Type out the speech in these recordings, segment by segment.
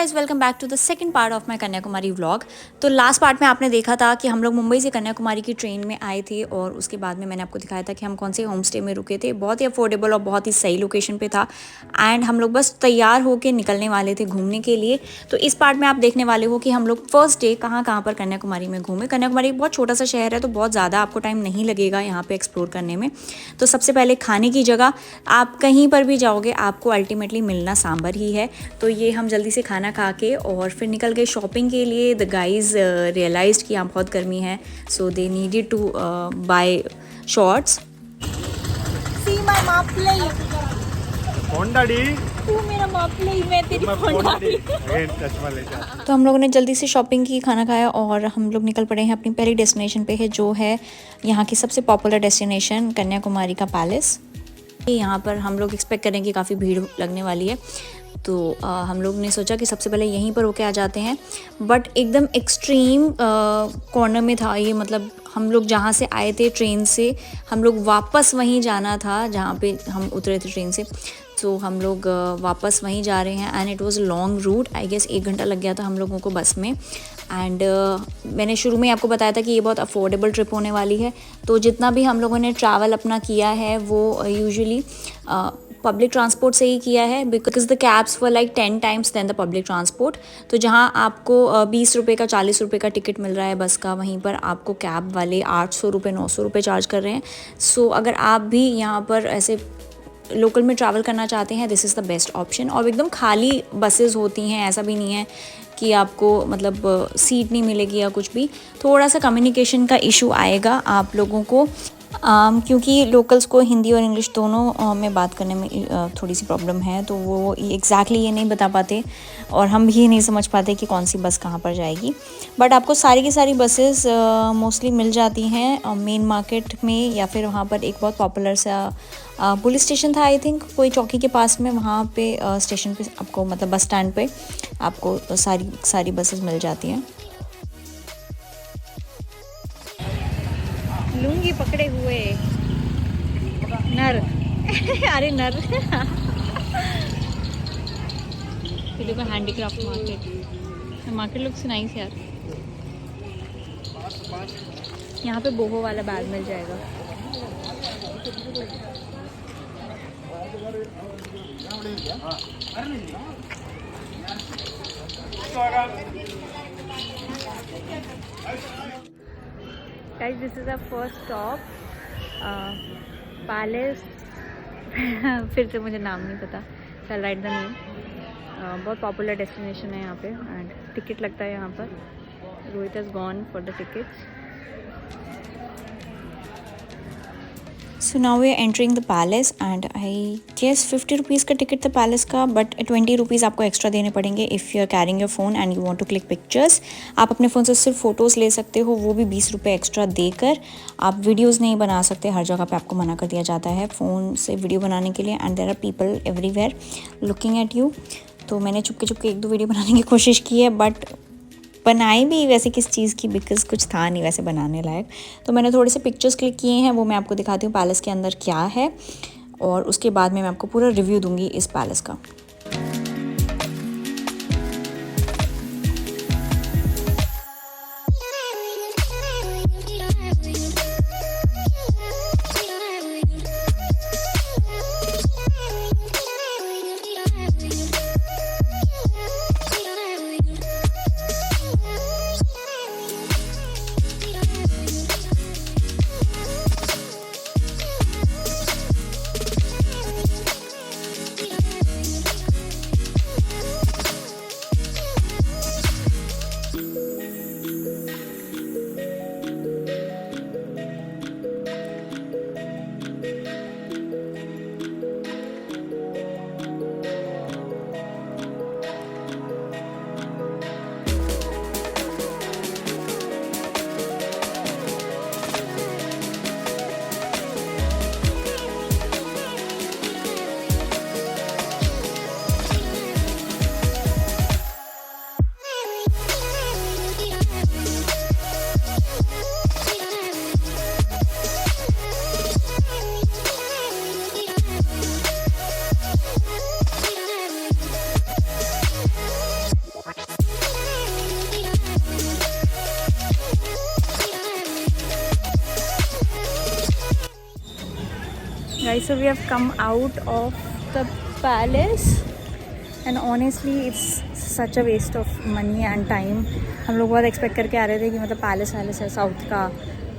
Guys welcome back to the second part of my Kanyakumari vlog. तो last part में आपने देखा था कि हम लोग मुंबई से कन्याकुमारी की ट्रेन में आए थे और उसके बाद में मैंने आपको दिखाया था कि हम कौन से होम स्टे में रुके थे। बहुत ही अफोर्डेबल और बहुत ही सही लोकेशन पे था एंड हम लोग बस तैयार होकर निकलने वाले थे घूमने के लिए। तो इस पार्ट में आप देखने वाले हो कि हम लोग फर्स्ट डे कहाँ कहाँ पर कन्याकुमारी में घूमे। कन्याकुमारी एक बहुत छोटा सा शहर है तो बहुत ज़्यादा आपको टाइम नहीं लगेगा यहाँ पर एक्सप्लोर करने में। तो सबसे पहले खाने की जगह, आप कहीं पर भी जाओगे आपको अल्टीमेटली मिलना सांभर ही है। तो ये हम जल्दी से खाना खा के और फिर निकल गए शॉपिंग के लिए। द गाइज रियलाइज्ड कि यहाँ बहुत गर्मी है, so they needed to buy shorts. See my मापले। कौन डैडी? तू मेरा मापले, मैं तेरी फोन। चश्मा ले जा। तो हम लोगों ने जल्दी से शॉपिंग की, खाना खाया और हम लोग निकल पड़े हैं अपनी पहली डेस्टिनेशन पे है, जो है यहाँ की सबसे पॉपुलर डेस्टिनेशन कन्याकुमारी का पैलेस। यहाँ पर हम लोग एक्सपेक्ट करें कि काफ़ी भीड़ लगने वाली है, तो हम लोग ने सोचा कि सबसे पहले यहीं पर होके आ जाते हैं। बट एकदम एक्सट्रीम कॉर्नर में था ये, मतलब हम लोग जहाँ से आए थे ट्रेन से, हम लोग वापस वहीं जाना था जहाँ पे हम उतरे थे ट्रेन से। तो हम लोग वापस वहीं जा रहे हैं and it was long route. I guess 1 घंटा लग गया था हम लोगों को बस में। एंड मैंने शुरू में आपको बताया था कि ये बहुत अफोर्डेबल ट्रिप होने वाली है। तो जितना भी हम लोगों ने ट्रैवल अपना किया है वो यूजुअली पब्लिक ट्रांसपोर्ट से ही किया है, because the cabs were like 10 times than the public transport. तो जहाँ आपको 20 रुपये का 40 रुपये का टिकट मिल रहा है बस का, वहीं पर आपको कैब वाले 800 रुपये 900 रुपये चार्ज कर रहे हैं। सो अगर आप भी यहाँ पर ऐसे लोकल में ट्रैवल करना चाहते हैं, this is the best option. और एकदम खाली बसेस होती हैं, ऐसा भी नहीं है कि आपको मतलब सीट नहीं मिलेगी या कुछ भी। थोड़ा सा कम्युनिकेशन का इशू आएगा आप लोगों को, क्योंकि लोकल्स को हिंदी और इंग्लिश दोनों में बात करने में थोड़ी सी प्रॉब्लम है, तो वो एग्जैक्टली ये नहीं बता पाते और हम भी नहीं समझ पाते कि कौन सी बस कहाँ पर जाएगी। बट आपको सारी की सारी बसेस मोस्टली मिल जाती हैं मेन मार्केट में, या फिर वहाँ पर एक बहुत पॉपुलर सा पुलिस स्टेशन था, आई थिंक कोई चौकी के पास में, वहाँ पे स्टेशन पे आपको मतलब बस स्टैंड पे आपको सारी बसेस मिल जाती हैं। लुंगी पकड़े हुए नर। अरे नर। ये देखो हैंडीक्राफ्ट मार्केट लुक्स नाइस यार। यहाँ पे बोहो वाला बैग मिल जाएगा। Guys, this is our first stop, palace. फिर से मुझे नाम नहीं पता, so I'll write the name। बहुत पॉपुलर डेस्टिनेशन है यहाँ पे एंड टिकट लगता है यहाँ पर। Rohit has gone for the tickets. So now we are entering the palace and I guess 50 rupees का टिकट था पैलेस का, बट 20 रुपीज़ आपको एक्स्ट्रा देने पड़ेंगे if you are carrying your phone and you want to click pictures. आप अपने phone से सिर्फ फ़ोटोज़ ले सकते हो, वो भी 20 रुपये एक्स्ट्रा देकर। आप वीडियोज़ नहीं बना सकते, हर जगह पे आपको मना कर दिया जाता है फ़ोन से वीडियो बनाने के लिए, and there are people everywhere looking at you. तो मैंने चुपके चुपके 1-2 वीडियो बनाने की कोशिश की है, बट बनाई भी वैसे किस चीज़ की, बिकॉज कुछ था नहीं वैसे बनाने लायक। तो मैंने थोड़े से पिक्चर्स क्लिक किए हैं, वो मैं आपको दिखाती हूँ पैलेस के अंदर क्या है, और उसके बाद में मैं आपको पूरा रिव्यू दूंगी इस पैलेस का। Guys, so we have come out of the palace and honestly it's such a waste of money and time. हम लोग बहुत एक्सपेक्ट करके आ रहे थे कि मतलब पैलेस वैलेस है साउथ का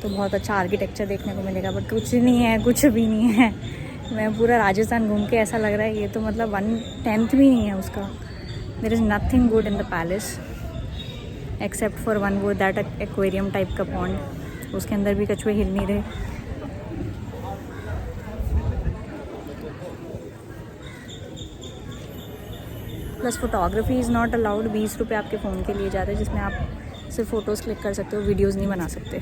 तो बहुत अच्छा आर्किटेक्चर देखने को मिलेगा, बट कुछ नहीं है, कुछ भी नहीं है. मैं पूरा राजस्थान घूम के ऐसा लग रहा है ये तो मतलब 1/10 भी नहीं है उसका. There is nothing good in the palace except for one वो दैट एक्वेरियम टाइप का पॉन्ड, उसके अंदर भी कछुए हिल नहीं रहे. Plus photography is not allowed. 20 रुपये आपके फ़ोन के लिए जाते हैं जिसमें आप सिर्फ फ़ोटोज़ क्लिक कर सकते हो, वीडियोज़ नहीं बना सकते.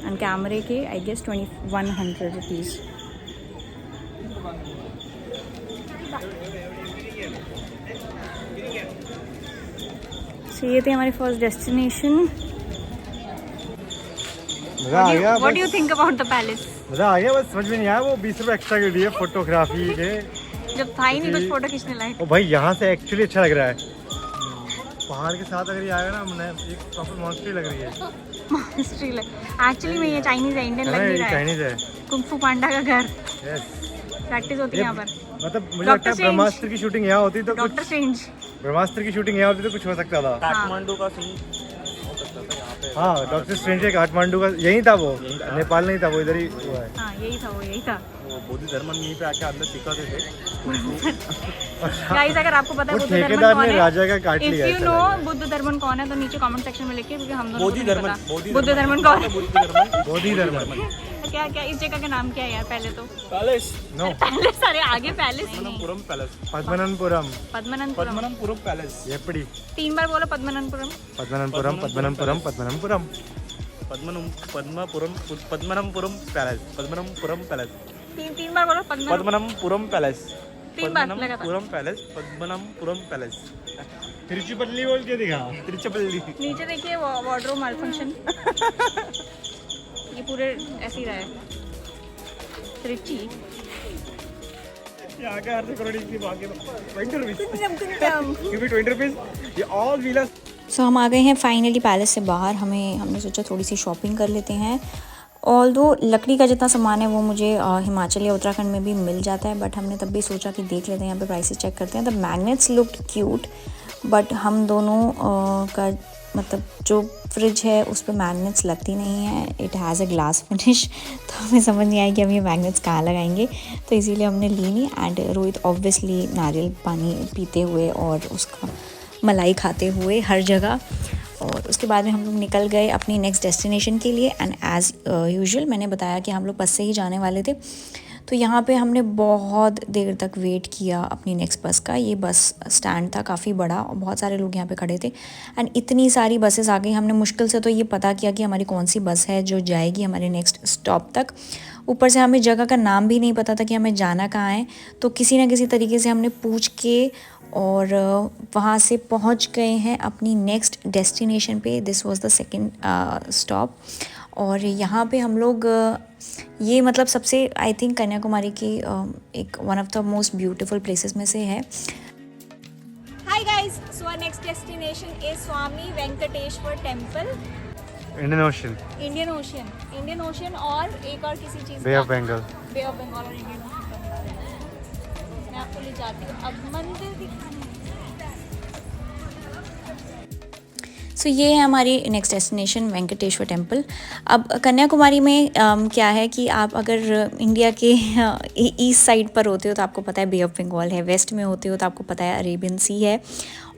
एंड कैमरे के आई गेस 2100 रुपीज़. सो ये थे हमारे फर्स्ट डेस्टिनेशन. मजा आ गया. What do you think about the palace? मजा आ गया, बस समझ में नहीं आया वो 20 रुपये एक्स्ट्रा के लिए फोटोग्राफी के. जब था ही नहीं कुछ फोटो खींचने लायक. ओ भाई यहाँ से एक्चुअली अच्छा लग रहा है. पहाड़ के साथ अगर ये आएगा ना, मैंने एक प्रॉपर मॉन्स्ट्री लग रही है. मॉन्स्ट्री एक्चुअली में ये चाइनीज है, इंडियन लग नहीं रहा है. चाइनीज है. कुंग फू पांडा का घर. यस. प्रैक्टिस होती है यहाँ पर. मतलब मुझे लगता है ब्रह्मास्त्र की शूटिंग यहाँ होती तो डॉक्टर स्ट्रेंज. ब्रह्मास्त्र की शूटिंग यहाँ होती तो कुछ हो सकता था. काठमांडू का सीन हो सकता था यहाँ पे. हाँ, डॉक्टर स्ट्रेंज के काठमांडू का यही था वो. नेपाल नहीं था वो, इधर ही हुआ है. हाँ यही था वो, यही था. वो बोधि धर्म यहीं पे आके अंदर सिखाते थे. गाइस अगर आपको पता है वो बुद्ध धर्मन ठेकेदार कौन ने है, राजा का काट इफ लिया. यू नो बुद्ध धर्मन कौन है तो नीचे कमेंट सेक्शन में लिखिए क्योंकि हम दोनों बोधि धर्म बुद्ध धर्मन कौन है. बोधि धर्म. क्या क्या इस जगह का नाम क्या है यार? पहले तो पैलेस. No, palace. अरे आगे पैलेस नहीं. पुरम पैलेस. पद्मनाभपुरम. पद्मनाभपुरम. पद्मनाभपुरम पैलेस. एपड़ी. 3 बार बोलो पद्मनाभपुरम. पद्मनाभपुरम पद्मनाभपुरम पद्मनाभपुरम. पद्मनाभपुरम पैलेस. पद्मनाभपुरम पैलेस. 3 बार बोलो पद्मनाभपुरम पैलेस. 3 बार लगातार. पद्मनाभपुरम पैलेस. पद्मनाभपुरम पैलेस. तिरुचिपल्ली बोल के दिखा. तिरुचिपल्ली. नीचे देखिए वार्डरोब मालफंक्शन. ये पूरे ऐसे ही रहा है. त्रिची. यहाँ का अर्थ करोड़ की बाकी 20 रुपीस. Give me 20 rupees. ये ऑल विलास. सो हम आ गए हैं फाइनली पैलेस से बाहर. हमने सोचा थोड़ी सी शॉपिंग कर लेते हैं. ऑल्दो लकड़ी का जितना सामान है वो मुझे हिमाचल या उत्तराखंड में भी मिल जाता है, बट हमने तब भी सोचा कि देख लेते हैं, यहाँ पे प्राइसेस चेक करते हैं. The magnets looked cute, but हम दोनों का मतलब जो फ्रिज है उस पर मैग्नेट्स लगती नहीं है. It has a glass finish. तो हमें समझ नहीं आया कि हम ये मैग्नेट्स कहाँ लगाएंगे, तो इसीलिए हमने ली नहीं. एंड रोहित ऑब्वियसली नारियल पानी पीते हुए और उसका मलाई खाते हुए हर जगह. और उसके बाद में हम लोग निकल गए अपनी नेक्स्ट डेस्टिनेशन के लिए. एंड एज़ यूजुअल मैंने बताया कि हम लोग बस से ही जाने वाले थे, तो यहाँ पे हमने बहुत देर तक वेट किया अपनी नेक्स्ट बस का. ये बस स्टैंड था काफ़ी बड़ा और बहुत सारे लोग यहाँ पे खड़े थे. एंड इतनी सारी बसेस आ गई, हमने मुश्किल से तो ये पता किया कि हमारी कौन सी बस है जो जाएगी हमारे नेक्स्ट स्टॉप तक. ऊपर से हमें जगह का नाम भी नहीं पता था कि हमें जाना कहाँ है, तो किसी ना किसी तरीके से हमने पूछ के और वहाँ से पहुँच गए हैं अपनी नेक्स्ट डेस्टिनेशन पे. This was the second stop. और यहाँ पे हम लोग ये मतलब सबसे आई थिंक कन्याकुमारी की एक one of the most beautiful places में से है. Hi guys, so our next destination is Swami Venkateshwar Temple. Indian Ocean. Indian Ocean और एक और किसी चीज़ Bay of Bengal. Bay of Bengal और इंडियन ओशन. मैं आपको ले जाती हूँ अब मंदिर दिखाने. सो ये है हमारी नेक्स्ट डेस्टिनेशन वेंकटेश्वर टेम्पल. अब कन्याकुमारी में क्या है कि आप अगर इंडिया के ईस्ट साइड पर होते हो तो आपको पता है बे ऑफ बंगाल है, वेस्ट में होते हो तो आपको पता है अरेबियन सी है,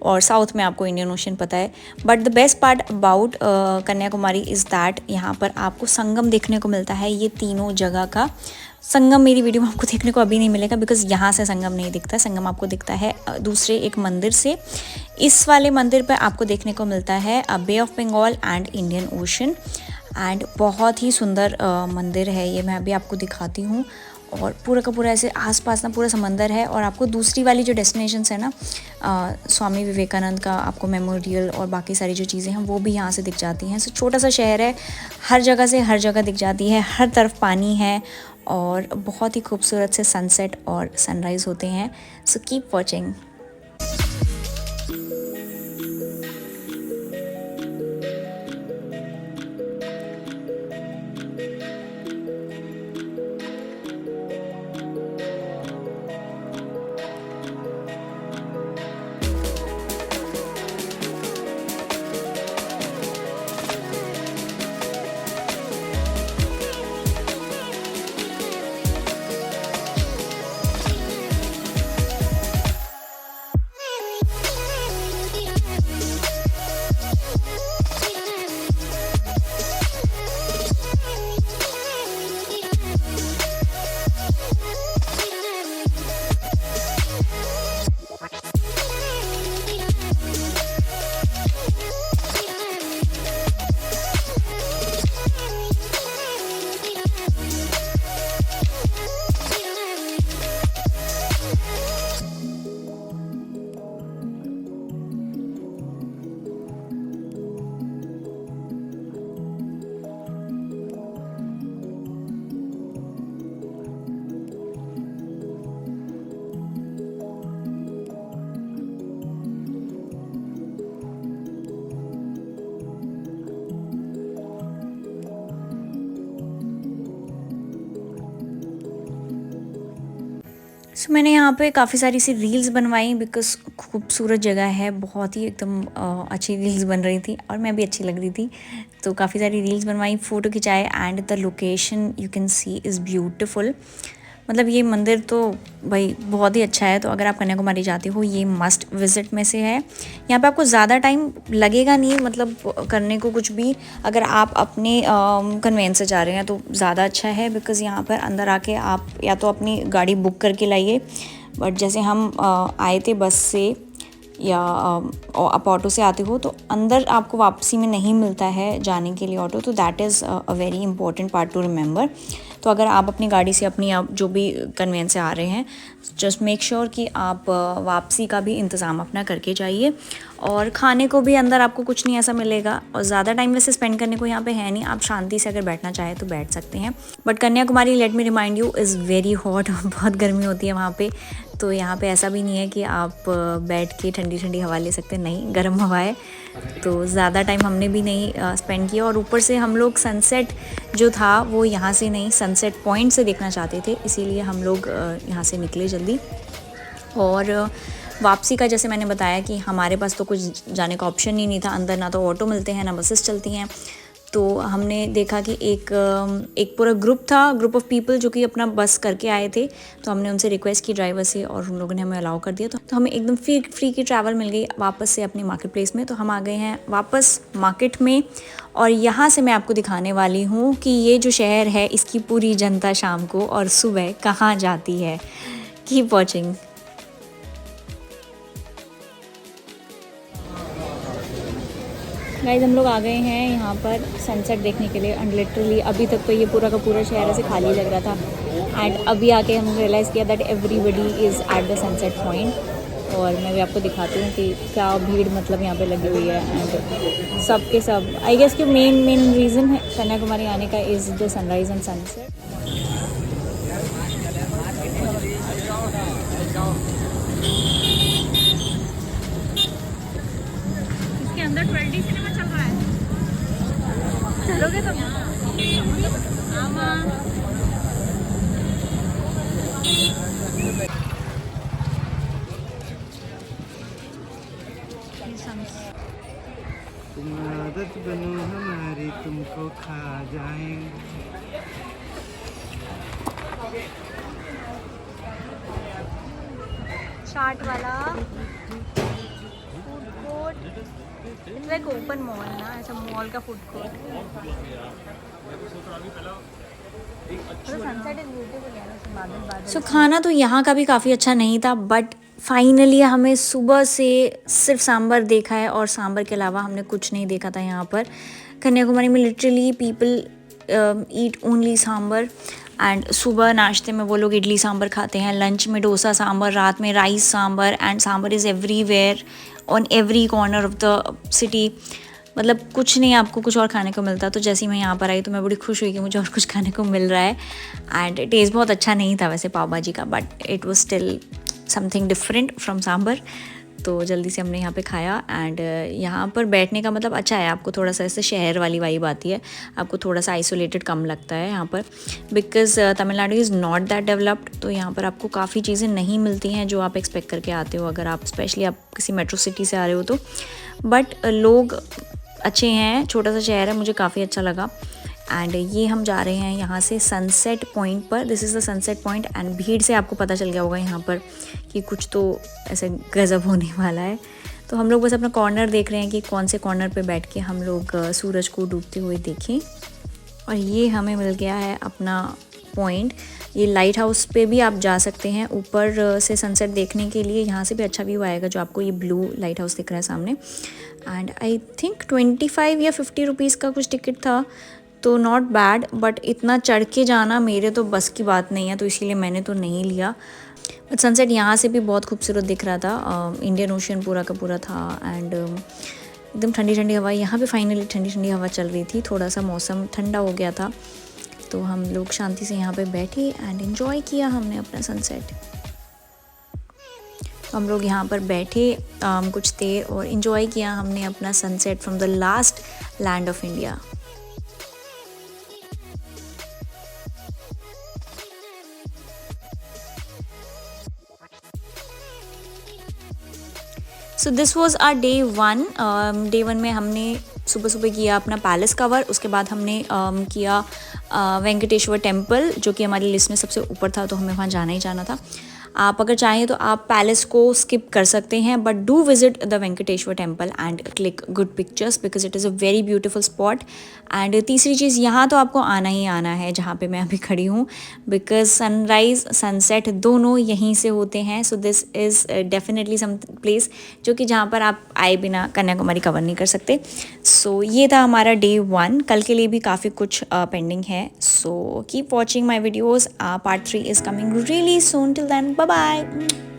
और साउथ में आपको इंडियन ओशन पता है. But the best part about Kanyakumari is that यहाँ पर आपको संगम देखने को मिलता है. ये तीनों जगह का संगम मेरी वीडियो में आपको देखने को अभी नहीं मिलेगा बिकॉज़ यहाँ से संगम नहीं दिखता. संगम आपको दिखता है दूसरे एक मंदिर से. इस वाले मंदिर पर आपको देखने को मिलता है Bay of Bengal and Indian Ocean. And बहुत ही सुंदर मंदिर है ये, मैं अभी आपको दिखाती हूँ. और पूरा का पूरा ऐसे आसपास ना पूरा समंदर है. और आपको दूसरी वाली जो डेस्टिनेशंस है ना स्वामी विवेकानंद का आपको मेमोरियल और बाकी सारी जो चीज़ें हैं वो भी यहाँ से दिख जाती हैं. सो छोटा सा शहर है, हर जगह से हर जगह दिख जाती है, हर तरफ पानी है और बहुत ही खूबसूरत से सनसेट और सनराइज़ होते हैं. सो कीप वॉचिंग. सो मैंने यहाँ पे काफ़ी सारी सी रील्स बनवाई बिकॉज़ खूबसूरत जगह है, बहुत ही एकदम अच्छी रील्स बन रही थी और मैं भी अच्छी लग रही थी, तो काफ़ी सारी रील्स बनवाई, फ़ोटो खिंचाए and the location you can see is beautiful. मतलब ये मंदिर तो भाई बहुत ही अच्छा है, तो अगर आप कन्याकुमारी जाते हो ये मस्ट विज़िट में से है। यहाँ पे आपको ज़्यादा टाइम लगेगा नहीं मतलब करने को कुछ भी, अगर आप अपने कन्वेंस से जा रहे हैं तो ज़्यादा अच्छा है बिकॉज़ यहाँ पर अंदर आके आप या तो अपनी गाड़ी बुक करके लाइए, बट जैसे हम आए थे बस से या आप ऑटो से आते हो तो अंदर आपको वापसी में नहीं मिलता है जाने के लिए ऑटो, तो that is a very important part two remember. तो अगर आप अपनी गाड़ी से अपनी आप जो भी कन्वेंस से आ रहे हैं, जस्ट मेक श्योर कि आप वापसी का भी इंतज़ाम अपना करके जाइए। और खाने को भी अंदर आपको कुछ नहीं ऐसा मिलेगा और ज़्यादा टाइम वैसे स्पेंड करने को यहाँ पे है नहीं, आप शांति से अगर बैठना चाहें तो बैठ सकते हैं। But Kanyakumari, let me remind you, is very hot, बहुत गर्मी होती है वहाँ पे, तो यहाँ पे ऐसा भी नहीं है कि आप बैठ के ठंडी ठंडी हवा ले सकते हैं, नहीं, गर्म हवा है। तो ज़्यादा टाइम हमने भी नहीं स्पेंड किया और ऊपर से हम लोग सनसेट जो था वो यहाँ से नहीं, सनसेट पॉइंट से देखना चाहते थे, इसीलिए हम लोग यहाँ से निकले जल्दी। और वापसी का जैसे मैंने बताया कि हमारे पास तो कुछ जाने का ऑप्शन ही नहीं था अंदर, ना तो ऑटो मिलते हैं ना बसेस चलती हैं, तो हमने देखा कि एक पूरा ग्रुप था, ग्रुप ऑफ पीपल जो कि अपना बस करके आए थे, तो हमने उनसे रिक्वेस्ट की ड्राइवर से और उन लोगों ने हमें अलाउ कर दिया, तो हमें एकदम फ्री की ट्रैवल मिल गई वापस से अपनी मार्केट प्लेस में। तो हम आ गए हैं वापस मार्केट में और यहाँ से मैं आपको दिखाने वाली हूँ कि ये जो शहर है इसकी पूरी जनता शाम को और सुबह कहाँ जाती है। Keep watching. गाइस हम लोग आ गए हैं यहाँ पर सनसेट देखने के लिए एंड लिटरली अभी तक तो ये पूरा का पूरा शहर ऐसे खाली लग रहा था एंड अभी आके हम रियलाइज़ किया that everybody is at the sunset point. और मैं भी आपको दिखाती हूँ कि क्या भीड़ मतलब यहाँ पे लगी हुई है एंड सब के सब आई गेस कि मेन रीज़न है कन्याकुमारी आने का is the sunrise and sunset. इसके अंदर 20 सिनेमा चल रहा है, चलोगे तुम? तुम आदत बनो हमारी, तुमको खा जाएंगे। चाट वाला food court, it's like open mall ना, ऐसा मॉल का food court. Sunset is beautiful यार, बादल बादल। सो खाना तो यहाँ का भी काफ़ी अच्छा नहीं था, बट फाइनली हमें सुबह से सिर्फ सांभर देखा है और सांभर के अलावा हमने कुछ नहीं देखा था यहाँ पर। कन्याकुमारी में literally people eat only sambar and सुबह नाश्ते में वो लोग इडली सांभर खाते हैं, लंच में डोसा सांभर, रात में rice sambar and sambar is everywhere on every corner of the city. मतलब कुछ नहीं आपको कुछ और खाने को मिलता। तो जैसे ही मैं यहाँ पर आई तो मैं बड़ी खुश हुई कि मुझे और कुछ खाने को मिल रहा है एंड टेस्ट बहुत अच्छा नहीं था वैसे पाव भाजी का, but it was still something different from sambar. तो जल्दी से हमने यहाँ पे खाया एंड यहाँ पर बैठने का मतलब अच्छा है, आपको थोड़ा सा ऐसे शहर वाली वाइब आती है, आपको थोड़ा सा आइसोलेटेड कम लगता है यहाँ पर because Tamil Nadu is not that developed. तो यहाँ पर आपको काफ़ी चीज़ें नहीं मिलती हैं जो आप एक्सपेक्ट करके आते हो अगर आप स्पेशली आप किसी मेट्रो सिटी से आ रहे हो तो, बट लोग अच्छे हैं, छोटा सा शहर है, मुझे काफ़ी अच्छा लगा। एंड ये हम जा रहे हैं यहाँ से सनसेट पॉइंट पर, this is the sunset point and भीड़ से आपको पता चल गया होगा यहाँ पर कि कुछ तो ऐसे गज़ब होने वाला है। तो हम लोग बस अपना कॉर्नर देख रहे हैं कि कौन से कॉर्नर पे बैठ के हम लोग सूरज को डूबते हुए देखें। और ये हमें मिल गया है अपना पॉइंट। ये लाइट हाउस पे भी आप जा सकते हैं ऊपर से सनसेट देखने के लिए, यहाँ से भी अच्छा व्यू आएगा जो आपको ये ब्लू लाइट हाउस दिख रहा है सामने। एंड आई थिंक 25 या 50 रुपीज़ का कुछ टिकट था, तो नॉट बैड, बट इतना चढ़ के जाना मेरे तो बस की बात नहीं है, तो इसीलिए मैंने तो नहीं लिया। बट सनसेट यहाँ से भी बहुत खूबसूरत दिख रहा था, इंडियन ओशन पूरा का पूरा था एंड एकदम ठंडी ठंडी हवा। यहाँ पे फाइनली ठंडी ठंडी हवा चल रही थी, थोड़ा सा मौसम ठंडा हो गया था, तो हम लोग शांति से यहाँ पे बैठे एंड एंजॉय किया हमने अपना सनसेट। हम लोग यहाँ पर बैठे कुछ देर और इन्जॉय किया हमने अपना sunset from the last land of India. So this was our day 1। Day 1 में हमने सुबह सुबह किया अपना पैलेस कवर, उसके बाद हमने किया वेंकटेश्वर टेम्पल, जो कि हमारी लिस्ट में सबसे ऊपर था, तो हमें वहाँ जाना ही जाना था। आप अगर चाहें तो आप पैलेस को स्किप कर सकते हैं, but do visit the Venkateswara temple and click good pictures because it is a very beautiful spot. And तीसरी चीज़, यहाँ तो आपको आना ही आना है जहाँ पे मैं अभी खड़ी हूँ, बिकॉज सनराइज़ सनसेट दोनों यहीं से होते हैं। So this is definitely some place जो कि जहाँ पर आप आए बिना कन्याकुमारी कवर नहीं कर सकते। सो ये था हमारा डे 1। कल के लिए भी काफ़ी कुछ पेंडिंग है। So keep watching my videos. Part 3 is coming really soon. Till then bye bye.